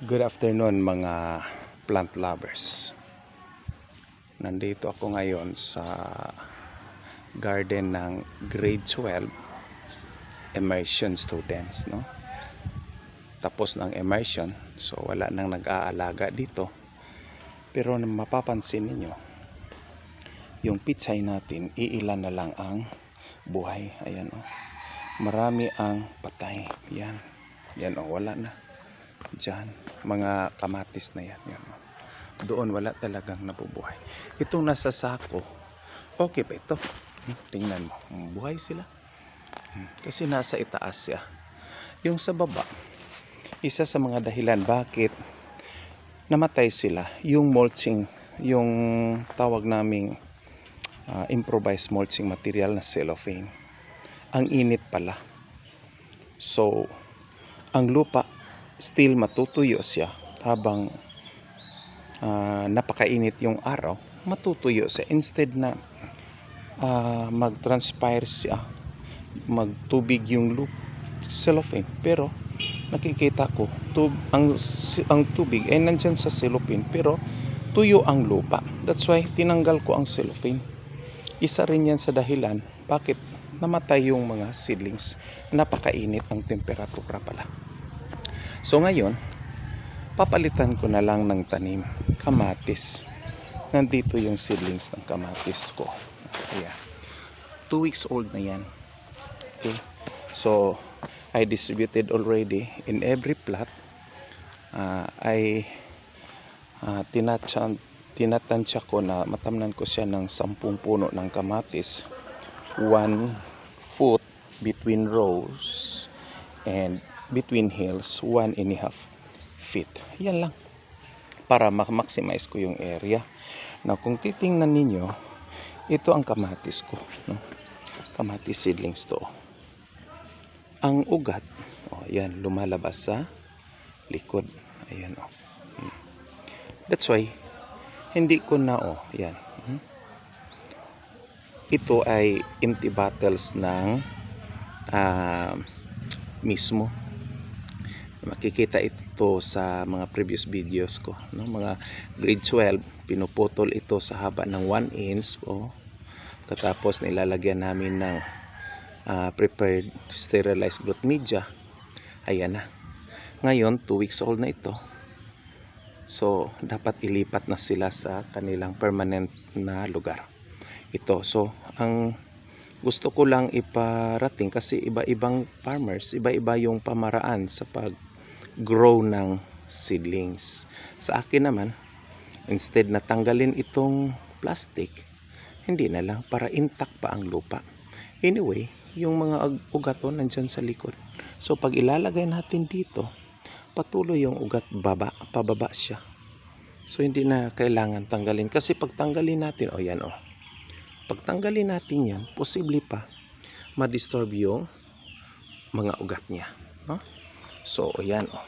Good afternoon mga plant lovers. Nandito ako ngayon sa garden ng grade 12 immersion students, no? Tapos ng immersion, so wala nang nag-aalaga dito. Pero mapapansin ninyo, yung pitsay natin, iilan na lang ang buhay. Ayan, oh. Marami ang patay. Yan. Yan, oh, wala na. Diyan, mga kamatis na yan, yan. Doon wala talagang nabubuhay. Itong nasa sako, okay pa ito. Tingnan mo, buhay sila. Kasi nasa itaas siya. Yung sa baba, isa sa mga dahilan bakit namatay sila, yung mulching, yung tawag naming improvised mulching material na cellophane. Ang init pala. So, ang lupa still matutuyo siya habang napakainit yung araw, matutuyo siya instead na mag-transpire siya, magtubig yung cellophane. Pero nakikita ko ang tubig ay nandyan sa cellophane pero tuyo ang lupa. That's why tinanggal ko ang cellophane. Isa rin yan sa dahilan bakit namatay yung mga seedlings. Napakainit ang temperatura pala. So ngayon, papalitan ko na lang ng tanim, kamatis. Nandito yung seedlings ng kamatis ko. Ayan. 2 weeks old na yan. Okay. So, I distributed already in every plot. Tinatansya ko na matamnan ko siya ng 10 puno ng kamatis. 1 foot between rows and between hills 1.5 feet. Yan lang para ma-maximize ko yung area. Now kung titingnan ninyo, ito ang kamatis ko, no? Kamatis seedlings to. Ang ugat, oh, yan, lumalabas sa likod. Ayan, oh. That's why hindi ko na, oh, yan. Ito ay empty bottles ng mismo. Makikita ito sa mga previous videos ko, no? Mga grade 12, pinuputol ito sa haba ng 1 inch, oh. Katapos nilalagyan namin ng prepared sterilized growth media. Ayan na. Ngayon 2 weeks old na ito. So dapat ilipat na sila sa kanilang permanent na lugar. Ito, so ang gusto ko lang iparating, kasi iba-ibang farmers, iba-iba yung pamaraan sa pag-grow ng seedlings. Sa akin naman, instead na tanggalin itong plastic, hindi na lang, para intact pa ang lupa. Anyway, yung mga ugaton nandyan sa likod. So pag ilalagay natin dito, patuloy yung ugat pababa siya. So hindi na kailangan tanggalin, kasi pag tanggalin natin, oh yan, oh. Pag tanggalin natin yan, posible pa ma-disturb yung mga ugat niya, no? So ayan, oh.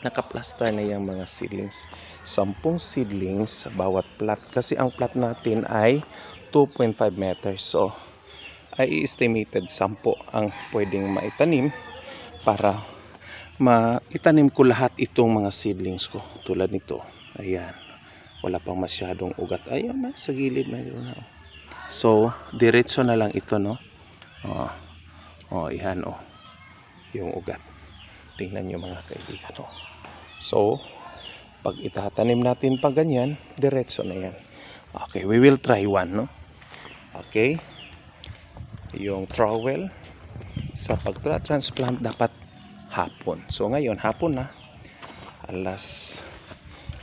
Naka-plaster na yung mga seedlings. 10 seedlings sa bawat plat, kasi ang plat natin ay 2.5 meters. So ay estimated 10 ang pwedeng maitanim para maitanim ko lahat itong mga seedlings ko. Tulad nito, ayan, wala pang masyadong ugat. Ayan na, sa gilid na yun, oh. So, diretso na lang ito, no? Oh, yan, oh. Yung ugat. Tingnan nyo mga kaibigan, oh. So, pag itatanim natin pa ganyan, diretso na yan. Okay, we will try one, no? Okay. Yung trowel, sa pag-transplant dapat hapon. So, ngayon, hapon na. Alas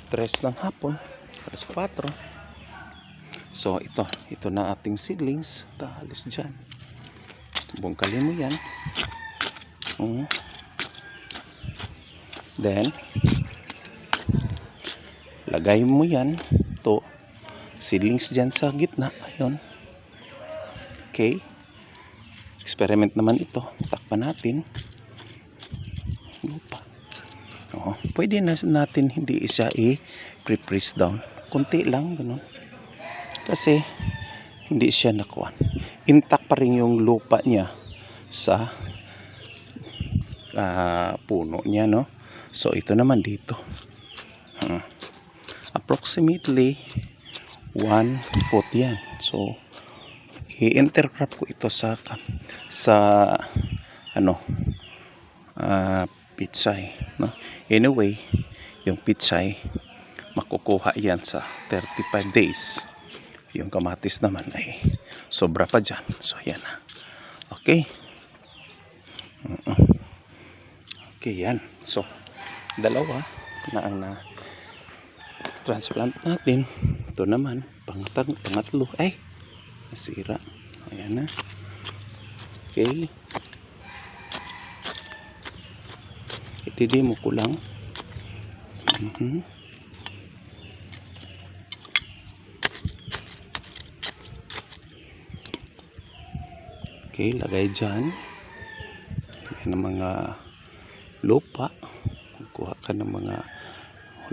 3 ng hapon. Alas 4. So ito na ating seedlings. Alis dyan, bungkalin mo yan. Then lagay mo yan, to seedlings dyan sa gitna. Ayun. Okay, experiment naman ito. Takpan natin lupa. Pwede na natin hindi isa i-press down, kunti lang, ganun. Kasi hindi siya nakuha. Intact pa rin yung lupa niya sa puno niya, no? So ito naman dito, approximately 1 foot yan. So i-intercrop ko ito sa ano, pitsay, no? Anyway, yung pitsay makukuha yan sa 35 days. Yung kamatis naman ay sobra pa dyan. So yan na. Okay. Okay, yan. So dalawa na ang na transplant natin. Ito naman pangatlo ay nasira. Ayan na. Okay, itidemo ko lang. Okay, lagay dyan. Lagay ng mga lupa. Kuha ka ng mga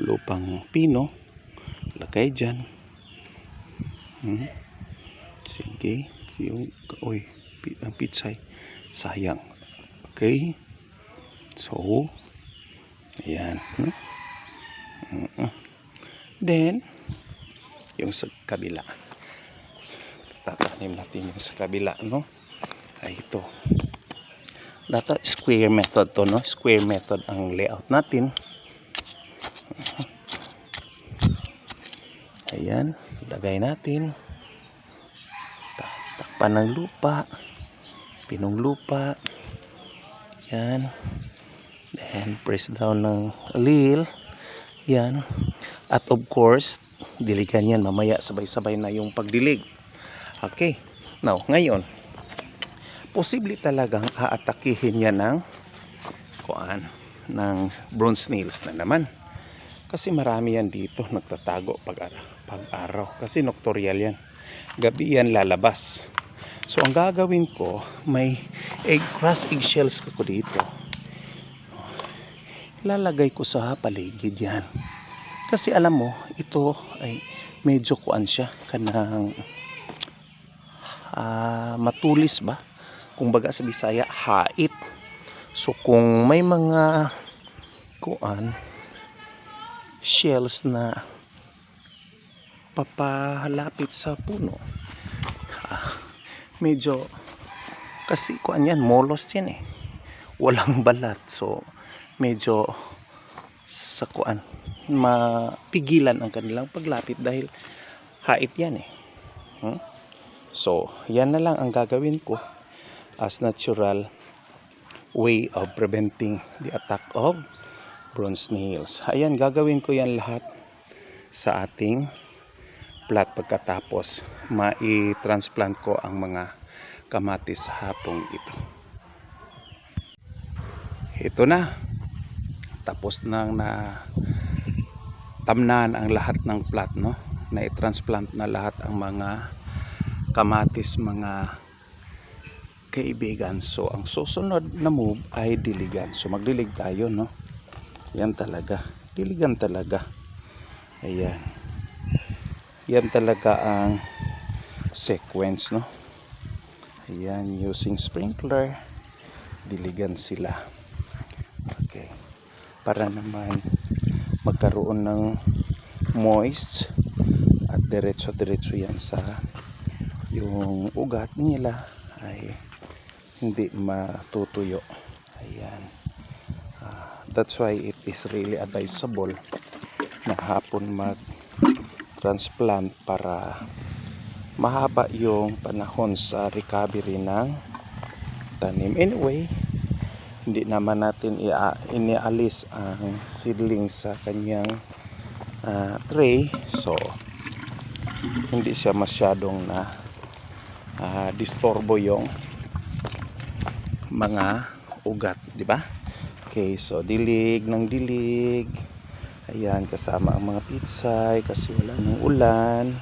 lupang pino. Lagay dyan. Sige. Yung, ang pitsay. Sayang. Okay. So, ayan. Then, yung sa kabila. Tatanim natin yung sa kabila, no? Ay ito. Data square method to, no? Square method ang layout natin. Ayan, lagay natin. Takpan ng lupa. Pinong lupa. Yan. Then press down ng alil. Yan. At of course, diligan yan mamaya, sabay-sabay na yung pagdilig. Okay. Now, ngayon, posible talagang aatakihin yan ng bronze snails na naman. Kasi marami yan dito nagtatago pag-araw. Kasi nocturnal yan. Gabi yan lalabas. So ang gagawin ko, may crushed eggshells ko dito. Lalagay ko sa paligid yan. Kasi alam mo, ito ay medyo siya kanang matulis ba? Kung baga sa Bisaya, hait. So kung may mga shells na papalapit sa puno, medyo kasi yan, molos yan walang balat. So medyo sa mapigilan ang kanilang paglapit dahil hait yan So yan na lang ang gagawin ko as natural way of preventing the attack of bronze snails. Ayan, gagawin ko yan lahat sa ating plot pagkatapos mai-transplant ko ang mga kamatis sa hapong ito. Ito na. Tapos nang tamnan ang lahat ng plot, no? Na i-transplant na lahat ang mga kamatis, mga kaibigan. So ang susunod na move ay diligan. So magdilig tayo, no? Yan talaga, diligan talaga. Ayan, yan talaga ang sequence, no? Ayan, using sprinkler, diligan sila. Okay, para naman magkaroon ng moist at diretso yan sa yung ugat nila ay hindi matutuyo. Ayan. That's why it is really advisable na hapon mag-transplant para mahaba yung panahon sa recovery ng tanim. Anyway, hindi naman natin inialis ang seedling sa kanyang tray. So, hindi siya masyadong disturbo yung mga ugat, di ba? Okay, so dilig ng dilig. Ayan, kasama ang mga pitsay kasi wala nang ulan.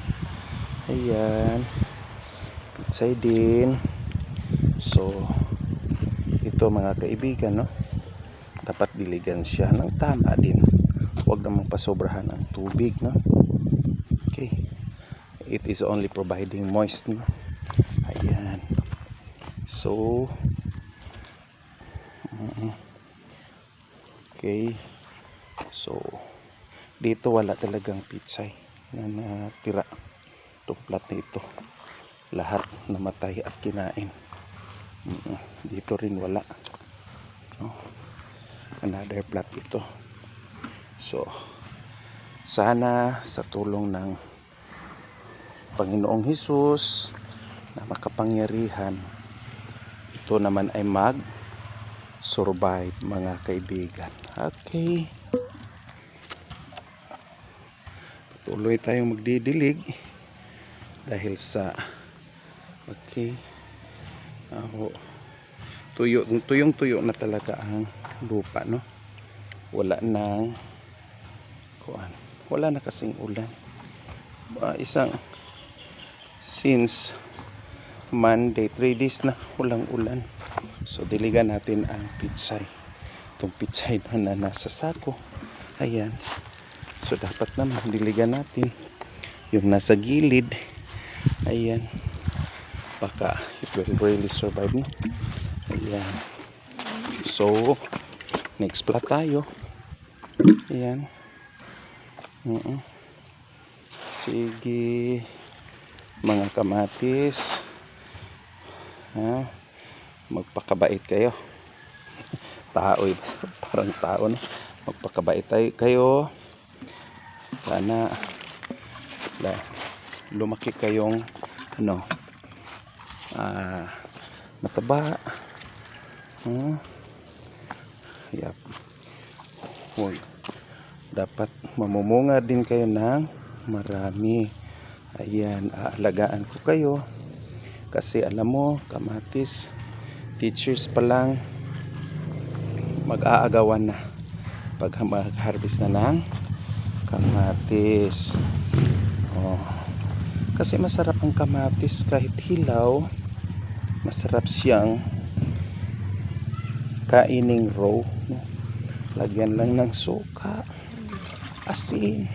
Ayan, pitsay din. So ito mga kaibigan, no, dapat diligan siya ng tama din, huwag namang pasobrahan ang tubig, no. Okay, it is only providing moist, no. Ayan, so okay, So dito wala talagang pitsay na natira. Itong plat na ito lahat namatay at kinain. Dito rin wala, no? Another plat ito. So sana sa tulong ng Panginoong Hesus na makapangyarihan, ito naman ay mag-survive, mga kaibigan. Okay. Patuloy tayong magdidilig dahil sa tuyong-tuyo na talaga ang lupa, no? Wala nang wala na kasing ulan. Since Monday, 3 days na walang ulan. So diligan natin ang pitsay. Itong pitsay na nasa sako. Ayan. So dapat naman diligan natin yung nasa gilid. Ayan. Baka it will really survive, no? Ayan. So next plat tayo. Ayan. Sige, mga kamatis, magpakabait kayo. Tao, parang tao, no? Magpakabait kayo. Sana lumaki kayong mataba. Yep. Dapat mamumunga din kayo ng marami. Ayan, aalagaan ko kayo kasi alam mo, kamatis, teachers pa lang mag-aagawan na pag mag-harvest na ng kamatis. Kasi masarap ang kamatis kahit hilaw, masarap siyang kaining raw, no? Lagyan lang ng suka, asin,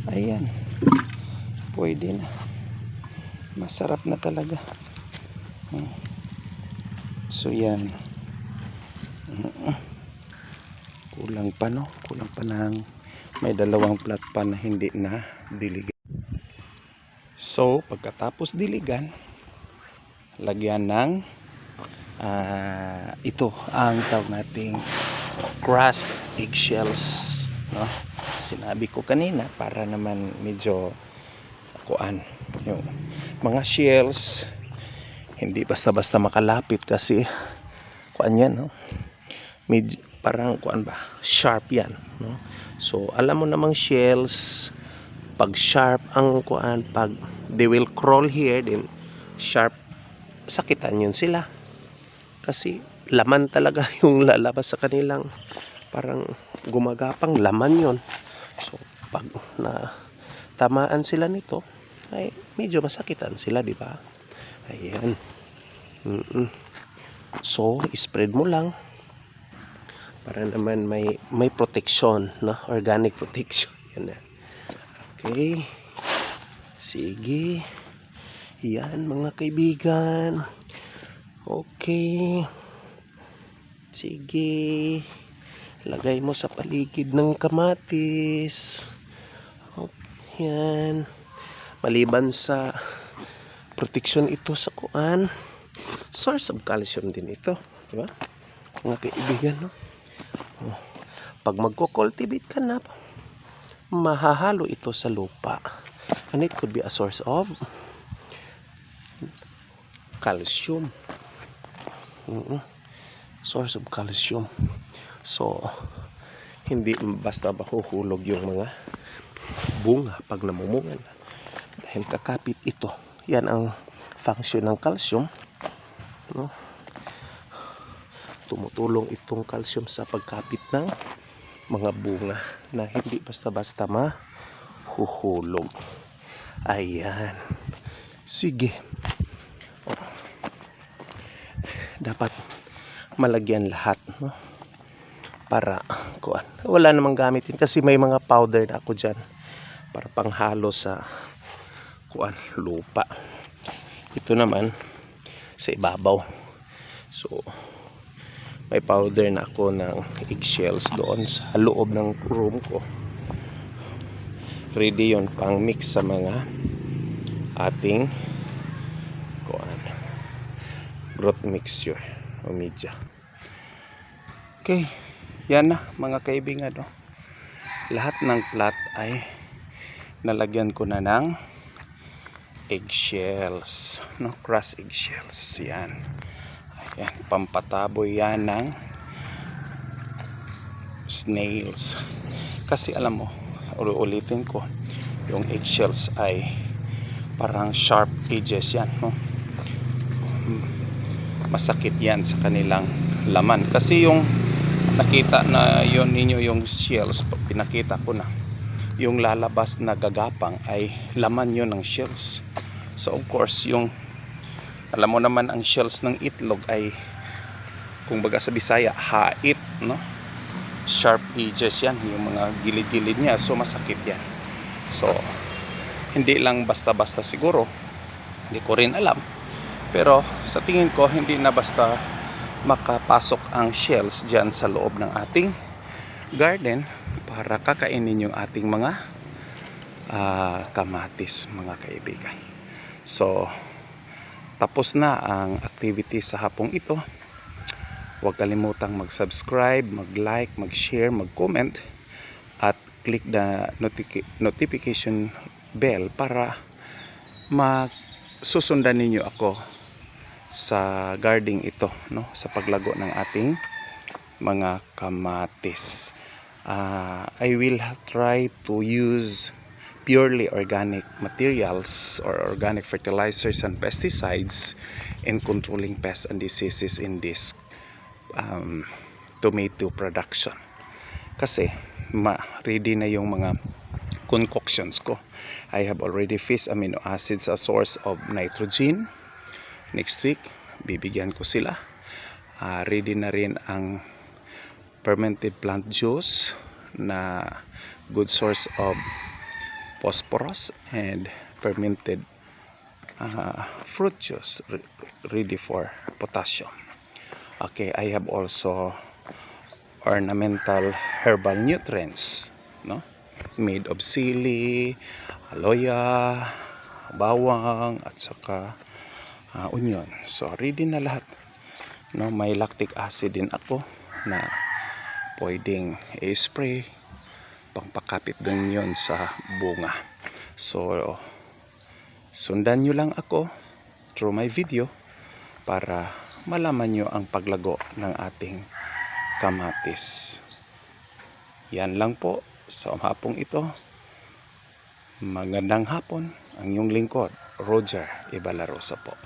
ayan, pwede na, masarap na talaga. So yan, kulang pa, no? Kulang pa ng may dalawang plat pa na hindi na diligan. So pagkatapos diligan, lagyan ng ito ang tawag nating crushed eggshells, no? Sinabi ko kanina para naman medyo yung mga shells hindi basta-basta makalapit kasi yan, no? Medyo parang sharp yan, no? So alam mo namang shells, pag sharp ang pag they will crawl here, then sharp, sakitan yun sila kasi laman talaga yung lalabas sa kanilang, parang gumagapang laman yon. So pag na tamaan sila nito ay medyo masakitan sila, di ba? Ayan. So spread mo lang para naman may protection, no? Organic protection yan na. Okay, sige, yan mga kaibigan. Okay, sige, lagay mo sa paligid ng kamatis. Yan, maliban sa protection ito sa source of calcium din ito, di ba mga kaibigan, no? Pag magko-cultivate ka na, mahahalo ito sa lupa and it could be a source of calcium. Source of calcium. So hindi basta mahuhulog yung mga bunga pag namumungan dahil kakapit ito. Yan ang function ng calcium, no? Tumutulong itong calcium sa pagkapit ng mga bunga na hindi basta-basta mahuhulog. Ayan, sige. Dapat malagyan lahat, no? Para wala namang gamitin kasi may mga powder na ako dyan para panghalo sa lupa. Ito naman sa ibabaw. So may powder na ako ng eggshells doon sa loob ng room ko. Ready yon pang mix sa mga ating growth mixture o media. Okay, yan na mga kaibigan, no? Lahat ng plat ay nalagyan ko na ng eggshells, no? Crushed eggshells. Yan. Ayan, pampataboy yan ng snails. Kasi alam mo, ulitin ko, yung eggshells ay parang sharp edges yan, no? Masakit yan sa kanilang laman. Kasi yung nakita na yon ninyo, yung shells, pinakita ko na yung lalabas na gagapang ay laman yun ng shells. So of course, yung alam mo naman ang shells ng itlog ay, kung baga sa Bisaya, hait, no? Sharp edges yan, yung mga gilid-gilid niya. So masakit yan. So hindi lang basta-basta siguro, hindi ko rin alam, pero sa tingin ko hindi na basta makapasok ang shells dyan sa loob ng ating garden para kakainin yung ating mga kamatis, mga kaibigan. So tapos na ang activity sa hapong ito. Huwag kalimutang mag-subscribe, mag-like, mag-share, mag-comment at click the notification bell para masusundan ninyo ako sa gardening ito, no? Sa paglago ng ating mga kamatis. I will try to use purely organic materials or organic fertilizers and pesticides in controlling pests and diseases in this tomato production. Kasi ready na yung mga concoctions ko. I have already fixed amino acids a source of nitrogen. Next week bibigyan ko sila. Ready na rin ang fermented plant juice na good source of phosphorus, and fermented fruit juice ready for potassium. Okay, I have also ornamental herbal nutrients, no? Made of sili, aloya, bawang at saka onion. So ready na lahat, no? May lactic acid din ako na pwedeng i-spray, pangpakapit din yon sa bunga. So sundan nyo lang ako through my video para malaman nyo ang paglago ng ating kamatis. Yan lang po sa hapong ito. Magandang hapon. Ang iyong lingkod, Roger Ibalarosa po.